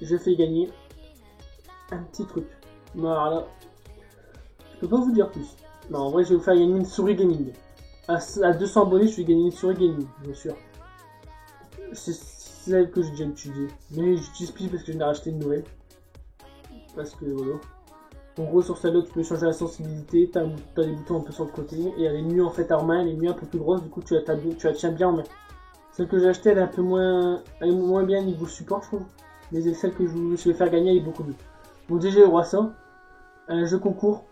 je fais gagner un petit truc. Voilà. Je peux pas vous dire plus. Non, en vrai, je vais vous faire gagner une souris gaming. À 200 abonnés, je vais gagner une souris gaming, bien sûr. C'est celle que j'ai déjà utilisée. Mais j'utilise plus parce que je n'ai racheté une nouvelle. Parce que voilà. En gros, sur celle-là, tu peux changer la sensibilité. T'as des boutons un peu sur le côté. Et elle est mieux en fait en main, elle est mieux un peu plus grosse. Du coup, tu la tiens bien en main. Celle que j'ai achetée, elle est un peu moins. Elle est moins bien niveau support, je trouve. Mais celle que je vais faire gagner, elle est beaucoup mieux. Donc, déjà, il y aura ça. Un jeu concours.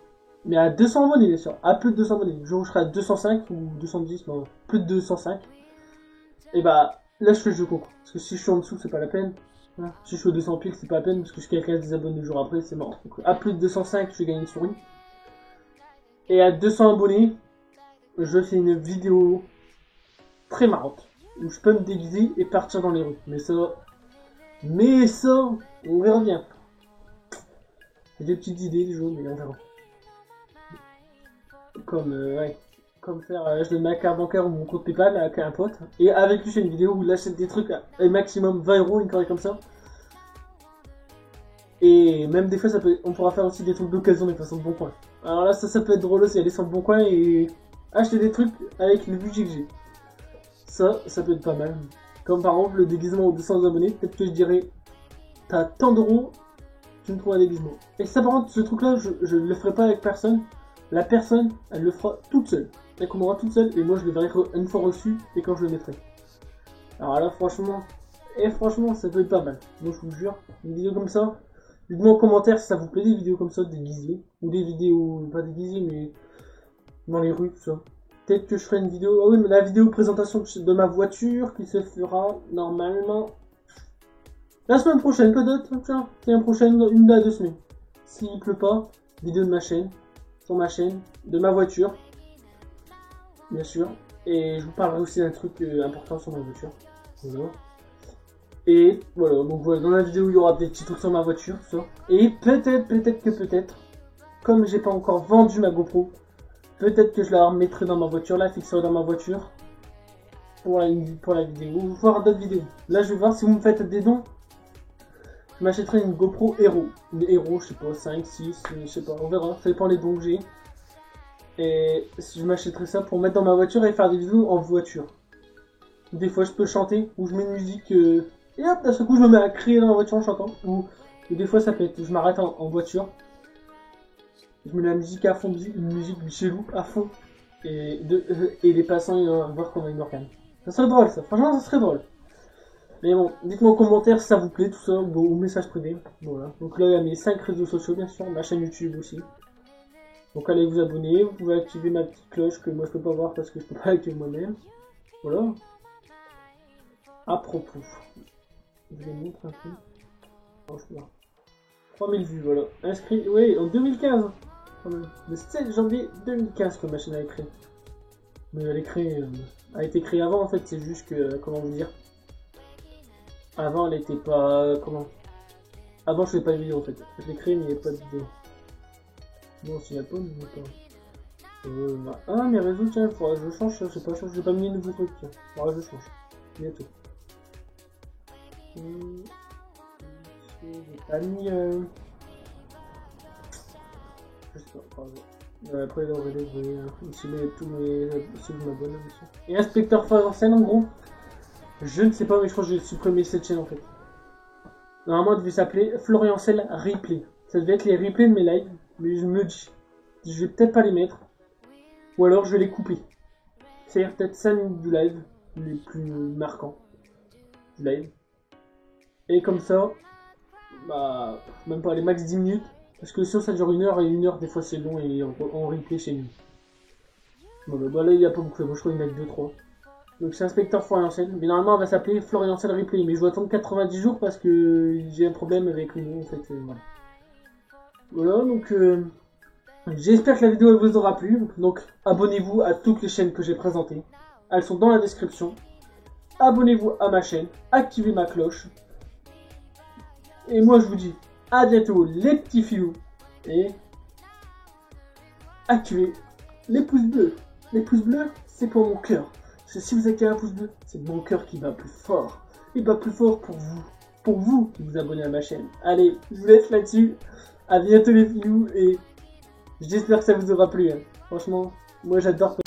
Mais à 200 abonnés, bien sûr. À plus de 200 abonnés. Le jour où je serai à 205 ou 210, non, plus de 205. Et bah, là, je fais le jeu concours. Parce que si je suis en dessous, c'est pas la peine. Voilà. Si je suis au 200 piles, c'est pas la peine. Parce que je suis quelqu'un des abonnés le jour après, c'est mort. Donc, à plus de 205, je vais gagner une souris. Et à 200 abonnés, je fais une vidéo très marrante. Où je peux me déguiser et partir dans les rues. Mais ça, on verra bien. J'ai des petites idées, des jeux, mais on verra. Comme faire, je donne ma carte bancaire ou mon compte PayPal à un pote. Et avec lui, je fais une vidéo où il achète des trucs à maximum 20 €, une connerie comme ça. Et même des fois, on pourra faire aussi des trucs d'occasion, mais pas sur le bon coin. Alors là, ça peut être drôle aussi, aller sur le bon coin et acheter des trucs avec le budget que j'ai. Ça peut être pas mal. Comme par exemple le déguisement aux 200 abonnés, peut-être que je dirais, t'as tant d'euros, tu me trouves un déguisement. Et ça par contre, ce truc là, je le ferai pas avec personne. La personne, elle le fera toute seule. Elle commandera toute seule et moi je le verrai une fois reçu et quand je le mettrai. Alors là franchement, ça peut être pas mal. Donc je vous jure, une vidéo comme ça, dites-moi en commentaire si ça vous plaît des vidéos comme ça déguisées. Ou des vidéos, pas déguisées mais dans les rues, tout ça. Peut-être que je ferai une vidéo, ah oui mais la vidéo présentation de ma voiture qui se fera normalement la semaine prochaine peut-être. Tiens, la semaine prochaine, une à 2 semaines. S'il pleut pas, vidéo de ma chaîne. Sur ma chaîne, de ma voiture, bien sûr, et je vous parlerai aussi d'un truc important sur ma voiture, voilà. Et voilà, donc voilà, dans la vidéo il y aura des petits trucs sur ma voiture, tout ça, et peut-être, comme j'ai pas encore vendu ma GoPro, peut-être que je la remettrai dans ma voiture, la fixerai dans ma voiture, pour la vidéo, ou voir d'autres vidéos. Là je vais voir si vous me faites des dons. Je m'achèterai une GoPro Hero. Une Hero, je sais pas, 5, 6, je sais pas, on verra. Ça dépend des dons que j'ai. Et je m'achèterai ça pour mettre dans ma voiture et faire des vidéos en voiture. Des fois, je peux chanter, ou je mets une musique, et hop, d'un seul coup, je me mets à crier dans ma voiture en chantant. Ou des fois, ça peut être, je m'arrête en voiture. Je mets la musique à fond, une musique du chelou à fond. Et les passants, ils vont voir comment ils me regardent. Ça serait drôle, ça. Franchement, ça serait drôle. Mais bon, dites-moi en commentaire si ça vous plaît, tout ça, ou message privé. Voilà. Donc là, il y a mes 5 réseaux sociaux, bien sûr, ma chaîne YouTube aussi. Donc allez vous abonner, vous pouvez activer ma petite cloche que moi je peux pas voir parce que je peux pas l'activer moi-même. Voilà. À propos, je vais vous montrer un peu. Franchement. 3000 vues, voilà. Inscrit, oui, en 2015. Le 7 janvier 2015 que ma chaîne a été créée. Mais elle a été créée avant en fait, c'est juste que, comment vous dire. Avant, elle était pas... Comment? Avant, je faisais pas de vidéo en fait. Je l'ai créé, mais il n'y avait pas de vidéo. Non, s'il n'y a pas, mais pas. Ah, mes réseaux, tiens, il faudra que je change ça. Je sais pas, je vais pas mis de nouveaux trucs, tiens. Il faudra que je change. Bientôt. J'ai pas mis... Je sais pas, après, là, on va les ici, tous mes... ceux que je m'abonne, aussi. Et Inspecteur Floriancel, en gros. Je ne sais pas, mais je crois que j'ai supprimé cette chaîne en fait. Normalement, elle devait s'appeler Floriancel Replay. Ça devait être les replays de mes lives, mais je me dis, je vais peut-être pas les mettre. Ou alors je vais les couper. C'est-à-dire peut-être 5 minutes du live, les plus marquants du live. Et comme ça, bah, même pas les max 10 minutes, Parce que sinon ça dure 1 heure, et 1 heure des fois c'est long et en replay chez nous. Bon bah là il y a pas beaucoup, moi je crois qu'il y en a que 2-3. Donc c'est Inspecteur Florian Selle, mais normalement elle va s'appeler Florian Selle Replay, mais je dois attendre 90 jours parce que j'ai un problème avec le nom en fait, voilà. Voilà, donc j'espère que la vidéo elle vous aura plu, donc abonnez-vous à toutes les chaînes que j'ai présentées, elles sont dans la description. Abonnez-vous à ma chaîne, activez ma cloche, et moi je vous dis à bientôt les petits filous, et activez les pouces bleus. Les pouces bleus, c'est pour mon cœur. Parce que si vous activez un pouce bleu, c'est mon cœur qui bat plus fort. Il bat plus fort pour vous. Pour vous qui vous abonnez à ma chaîne. Allez, je vous laisse là-dessus. À bientôt les filous et j'espère que ça vous aura plu. Hein. Franchement, moi j'adore.